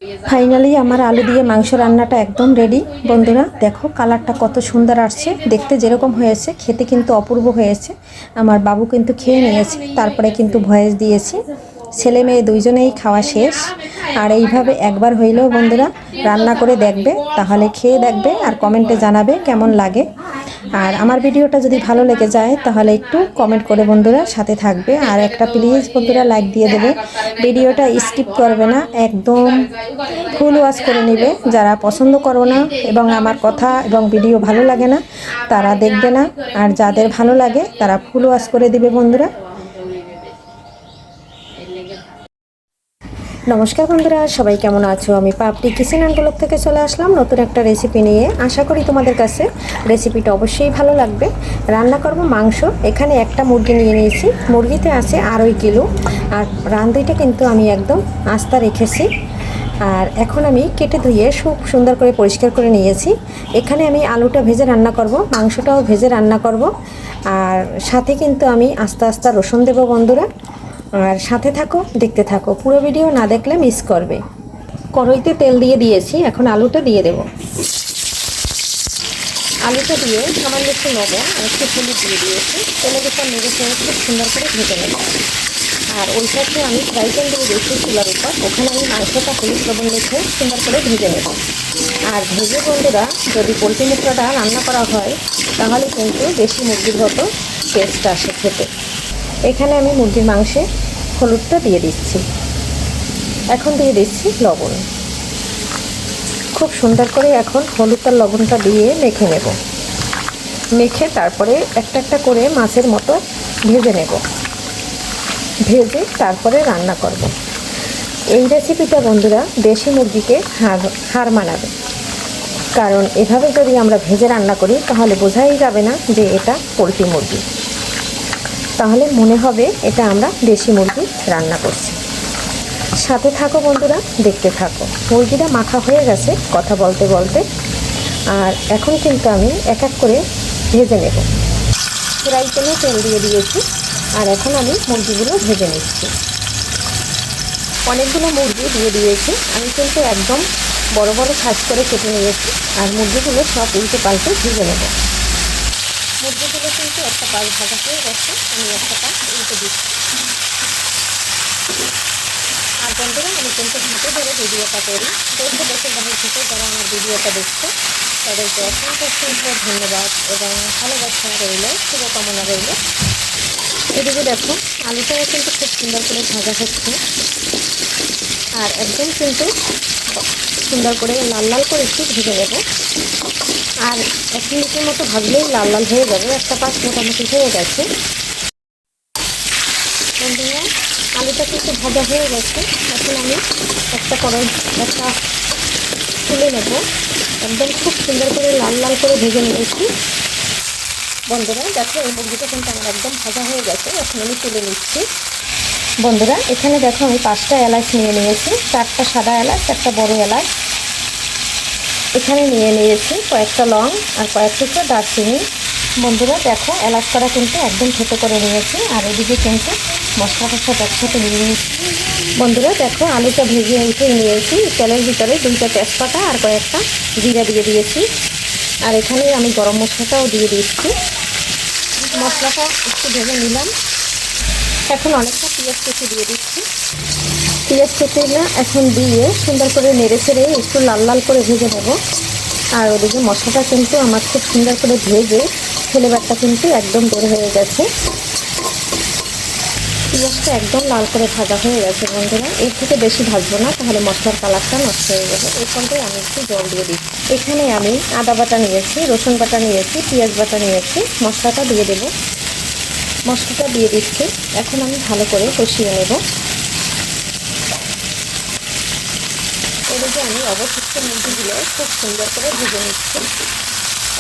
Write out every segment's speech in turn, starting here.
Finally আমার আলু দিয়ে মাংস রান্নাটা একদম রেডি। বন্ধুরা দেখো কালারটা কত সুন্দর আসছে, দেখতে যেরকম হয়েছে খেতে কিন্তু অপূর্ব হয়েছে। আমার বাবু কিন্তু খেয়ে নিয়েছে, তারপরে কিন্তু ভয়েস দিয়েছি। ছেলে মেয়ে দুইজনেই খাওয়া শেষ। আর এইভাবে একবার হইলেও বন্ধুরা রান্না করে দেখবে, তাহলে খেয়ে দেখবে আর কমেন্টে জানাবে কেমন লাগে। আর আমার ভিডিওটা যদি ভালো লেগে যায় তাহলে একটু কমেন্ট করে বন্ধুরা সাথে থাকবে। আর একটা প্লিজ বন্ধুরা লাইক দিয়ে দেবে, ভিডিওটা স্কিপ করবে না, একদম ফুল ওয়াচ করে নেবে। যারা পছন্দ করো না এবং আমার কথা এবং ভিডিও ভালো লাগে না তারা দেখবে না, আর যাদের ভালো লাগে তারা ফুল ওয়াচ করে দিবে বন্ধুরা। নমস্কার বন্ধুরা, সবাই কেমন আছো? আমি পাপড়ি কিচেন অ্যান্ড ব্লগ থেকে চলে আসলাম নতুন একটা রেসিপি নিয়ে। আশা করি তোমাদের কাছে রেসিপিটা অবশ্যই ভালো লাগবে। রান্না করব মাংস। এখানে একটা মুরগি নিয়ে নিয়েছি, মুরগিতে আছে 2.5 কিলো। আর রাঁধুনিটা কিন্তু আমি একদম আস্তা রেখেছি। আর এখন আমি কেটে ধুয়ে খুব সুন্দর করে পরিষ্কার করে নিয়েছি। এখানে আমি আলুটা ভেজে রান্না করব, মাংসটাও ভেজে রান্না করব। আর সাথে কিন্তু আমি আস্তে আস্তে রসুন দেবো বন্ধুরা। আর সাথে থাকো, দেখতে থাকো, পুরো ভিডিও না দেখলে মিস করবে। কড়াইতে তেল দিয়ে দিয়েছি, এখন আলুটা দিয়ে দেব। আলুটা দিয়ে সামান্য একটু লবণ আর একটু হলুদ দিয়ে দিয়েছি। তেলের উপর নেড়ে চেড়ে খুব সুন্দর করে ভেজে নেব। আর ওই সাথে আমি ফ্রাই প্যান দিয়ে দিয়েছি চুলার উপর, ওখানে আমি মাংসটা হলুদ লবণ রেখে সুন্দর করে ভেজে নেব। আর ভেজে বন্ধুরা যদি পোলট্রি মুখটা রান্না করা হয় তাহলে কিন্তু দেশি মুরগির মতো টেস্ট আসে খেতে। এখানে আমি মুরগির মাংসে হলুদটা দিয়ে দিচ্ছি, এখন দিয়ে দিচ্ছি লবণ। খুব সুন্দর করে এখন হলুদ আর লবণটা দিয়ে মেখে নেব। মেখে তারপরে একটা একটা করে মাছের মতো ভেজে নেব। ভেজে তারপরে রান্না করব। এই রেসিপিটা বন্ধুরা দেশি মুরগিকে হার মানাবে, কারণ এভাবে যদি আমরা ভেজে রান্না করি তাহলে বোঝাই যাবে না যে এটা পোলট্রি মুরগি, তাহলে মনে হবে এটা আমরা দেশি মুরগি রান্না করছি। সাথে থাকো বন্ধুরা, দেখতে থাকো। মুরগিটা মাখা হয়ে গেছে কথা বলতে বলতে। আর এখন কিন্তু আমি এক এক করে ভেজে নেব। ফ্রাই প্যানে তেল দিয়ে দিয়েছি, আর এখন আমি মুরগিগুলো ভেজে নিচ্ছি। অনেকগুলো মুরগি দিয়ে দিয়েছি, আমি কিন্তু একদম বড় বড় সাইজ করে কেটে নিয়েছি। আর মুরগিগুলো সব উল্টে পাল্টে ভেজে নেব। মুরগিগুলো কিন্তু একটা পাশ ভাজা হয়ে গেছে, আমি একটা পাশ উল্টে দিচ্ছি। আর বন্ধুরা আমি কিন্তু হাতে ধরে ভিডিওটা করি, দেশে দেশের বাহির থেকে যারা আমার ভিডিওটা দেখছে তাদেরকে অসংখ্য অসংখ্য ধন্যবাদ এবং ভালোবাসা রইল, শুভকামনা রইল। এদিকে দেখো আলুটাও কিন্তু খুব সুন্দর করে ভাজা হচ্ছে। আর একদম কিন্তু সুন্দর করে লাল লাল করে একটু ভেজে নেব। আর 1 মিনিটের মতো ভাজলেই লাল লাল হয়ে যাবে। একটা পাশ মোটামুটি হয়ে গেছে বন্ধুরা। আলুটা কিন্তু ভাজা হয়ে গেছে, এখন আমি একটা তুলে নেব। একদম খুব সুন্দর করে লাল লাল করে ভেজে নিয়েছি বন্ধুরা। দেখো এই মুরগিটা কিন্তু আমার একদম ভাজা হয়ে গেছে, এখন আমি তুলে নিচ্ছি বন্ধুরা। এখানে দেখো আমি 5টা এলাচ নিয়ে নিয়েছি, 4টা সাদা এলাচ, একটা বড় এলাচ এখানে নিয়ে নিয়েছি, কয়েকটা লং আর কয়েক টুকরো দারচিনি। বন্ধুরা দেখো এলাচ করা কিন্তু একদম ছোটো করে নিয়েছি। আর এদিকে কিন্তু মশলা টশলা একসাথে নিয়ে নিয়েছি বন্ধুরা। দেখো আলুটা ভেজে উঠেই নিয়েছি, তেলের ভিতরে 2টা তেজপাতা আর কয়েকটা জিরা দিয়ে দিয়েছি। আর এখানে আমি গরম মশলাটাও দিয়ে দিচ্ছি। মশলাটা একটু ভেজে নিলাম। এখন অনেকটা পেঁয়াজ কুচি দিয়ে দিচ্ছি। পেঁয়াজ কুচিটা এখন দিয়ে সুন্দর করে নেড়ে ছেড়ে একটু লাল লাল করে ভেজে নেব। আর ওদিকে মশলাটা কিন্তু আমার খুব সুন্দর করে ভেজে ফ্লেভারটা কিন্তু একদম বের হয়ে গেছে। পেঁয়াজটা একদম লাল করে ভাজা হয়ে গেছে বন্ধুরা। এর থেকে বেশি ভাজবো না, তাহলে মশলার কালারটা নষ্ট হয়ে যাবে। এই পর্যায়ে আমি একটু জল দিয়ে দিই। এখানে আমি আদা বাটা নিয়েছি, রসুন বাটা নিয়েছি, পেঁয়াজ বাটা নিয়েছি। মশলাটা দিয়ে দেব। মশলাটা দিয়ে দিচ্ছি, এখন আমি ভালো করে কষিয়ে নেব। এদিকে আমি অবশিষ্ট মুরগিগুলো খুব সুন্দর করে ভেজে নিচ্ছি।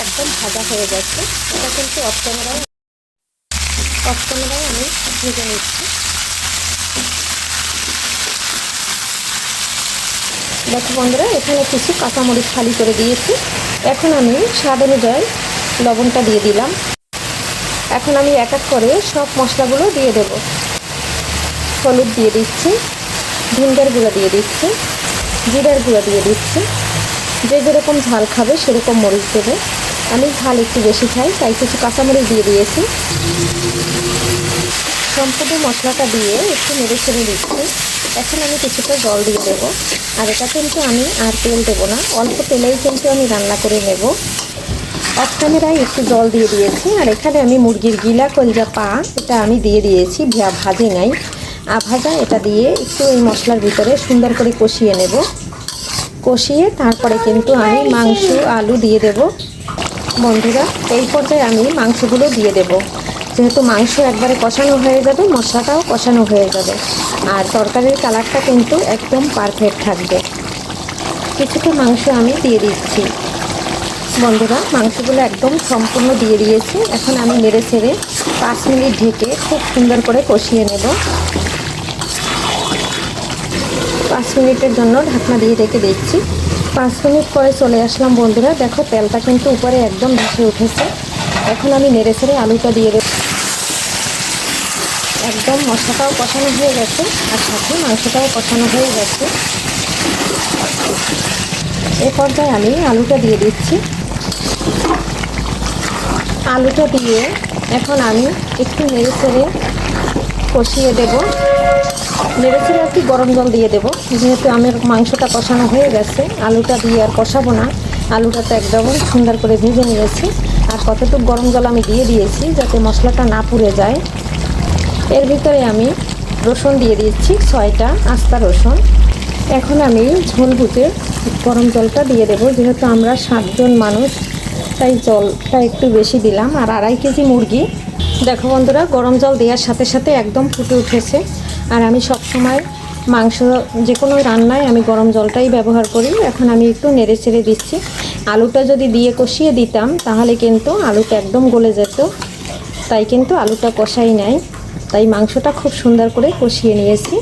একদম ভাজা হয়ে গেছে, এটা কিন্তু অফ ক্যামেরায় আমি ভেজে নিচ্ছি। দেখো বন্ধুরা এখানে কিছু কাঁচামরিচ ফালি করে দিয়েছি। এখন আমি স্বাদ অনুযায়ী লবণটা দিয়ে দিলাম। এখন আমি এক এক করে সব মশলাগুলো দিয়ে দেব। হলুদ দিয়ে দিচ্ছি, ভিনেগার গুঁড়ো দিয়ে দিচ্ছি, জিরার গুঁড়া দিয়ে দিচ্ছি। যে যেরকম ঝাল খাবে সেরকম মরিচ দেবে। আমি ঝাল একটু বেশি খাই, তাই কিছু কাঁচামরিচ দিয়ে দিয়েছি। সম্পূর্ণ মশলাটা দিয়ে একটু নেড়ে ছেড়ে দিচ্ছি। এখন আমি কিছুটা জল দিয়ে দেবো। আর এটা কিন্তু আমি আর তেল দেবো না, অল্প তেলেই কিন্তু আমি রান্না করে নেব। অফ ক্যামেরায় একটু জল দিয়ে দিয়েছি। আর এখানে আমি মুরগির গিলা কলজা পা এটা আমি দিয়ে দিয়েছি, ভাজে নাই, ভাজা। এটা দিয়ে একটু এই মশলার ভিতরে সুন্দর করে কষিয়ে নেব। কষিয়ে তারপরে কিন্তু আমি মাংস আলু দিয়ে দেব। বন্ধুরা, এই পর্যায়ে আমি মাংসগুলো দিয়ে দেব। যেহেতু মাংস একবারে কষানো হয়ে যাবে, মশলাটাও কষানো হয়ে যাবে, আর তরকারির কালারটা কিন্তু একদম পারফেক্ট থাকবে। কিছুটা মাংস আমি দিয়ে দিচ্ছি। বন্ধুরা, মাংসগুলো একদম সম্পূর্ণ দিয়ে দিয়েছি। এখন আমি নেড়ে ছেড়ে 5 মিনিট ঢেকে খুব সুন্দর করে কষিয়ে নেব। 5 মিনিটের জন্য ঢাকনা দিয়ে ঢেকে দিচ্ছি। 5 মিনিট পরে চলে আসলাম। বন্ধুরা দেখো, তেলটা কিন্তু উপরে একদম ভেসে উঠেছে। এখন আমি নেড়ে ছেড়ে আলুটা দিয়ে দেব। একদম মশলাটাও কষানো হয়ে গেছে, আর সাথে মাংসটাও কষানো হয়ে গেছে। এ পর্যায়ে আমি আলুটা দিয়ে দিচ্ছি। আলুটা দিয়ে এখন আমি একটু নেড়ে ছেড়ে কষিয়ে দেব। নেড়ে ছেড়ে আর কি গরম জল দিয়ে দেব, যেহেতু আমার মাংসটা কষানো হয়ে গেছে। আলুটা দিয়ে আর কষাবো না, আলুটা তো একদম সুন্দর করে ভেজে নিয়েছি। আর কতটুকু গরম জল আমি দিয়ে দিয়েছি যাতে মশলাটা না পুড়ে যায়। এর ভিতরে আমি রসুন দিয়ে দিচ্ছি, 6টা আস্তা রসুন। এখন আমি ঝোল বুঝে গরম জলটা দিয়ে দেব, যেহেতু আমরা 7 জন মানুষ, তাই জলটা একটু বেশি দিলাম। আর 2.5 কেজি মুরগি। দেখো বন্ধুরা, গরম জল দেওয়ার সাথে সাথে একদম ফুটে উঠেছে। আর আমি সবসময় মাংস যে কোনো রান্নায় আমি গরম জলটাই ব্যবহার করি। এখন আমি একটু নেড়ে ছেড়ে দিচ্ছি। আলুটা যদি দিয়ে কষিয়ে দিতাম তাহলে কিন্তু আলুটা একদম গলে যেত, তাই কিন্তু আলুটা কষাই নাই। তাই মাংসটা খুব সুন্দর করে কষিয়ে নিয়েছি।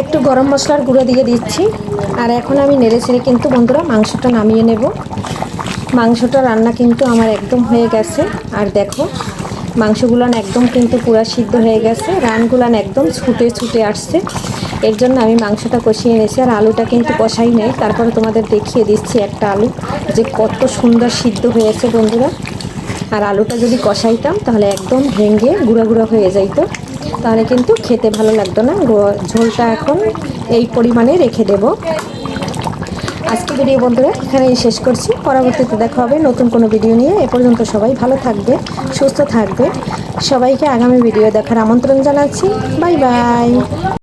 একটু গরম মশলার গুঁড়ো দিয়ে দিচ্ছি। আর এখন আমি নেড়ে ছেড়ে কিন্তু বন্ধুরা মাংসটা নামিয়ে নেব। মাংসটা রান্না কিন্তু আমার একদম হয়ে গেছে। আর দেখো, মাংসগুলান একদম কিন্তু পুরা সিদ্ধ হয়ে গেছে, রানগুলান একদম ছুটে ছুটে আসছে। এর জন্য আমি মাংসটা কষিয়ে নিয়েছি। আর আলুটা কিন্তু কষাই নেই, তারপরে তোমাদের দেখিয়ে দিচ্ছি একটা আলু যে কত সুন্দর সিদ্ধ হয়েছে বন্ধুরা। আর আলুটা যদি কষাইতাম তাহলে একদম ভেঙে গুঁড়ো গুঁড়ো হয়ে যাইত, তাহলে কিন্তু খেতে ভালো লাগতো না। ঝোলটা এখন এই পরিমাণে রেখে দেব। আজকে ভিডিও বন্ধুরা এখানেই শেষ করছি। পরবর্তীতে দেখা হবে নতুন কোনো ভিডিও নিয়ে। এ পর্যন্ত সবাই ভালো থাকবে, সুস্থ থাকবে। সবাইকে আগামী ভিডিও দেখার আমন্ত্রণ জানাচ্ছি। Bye bye.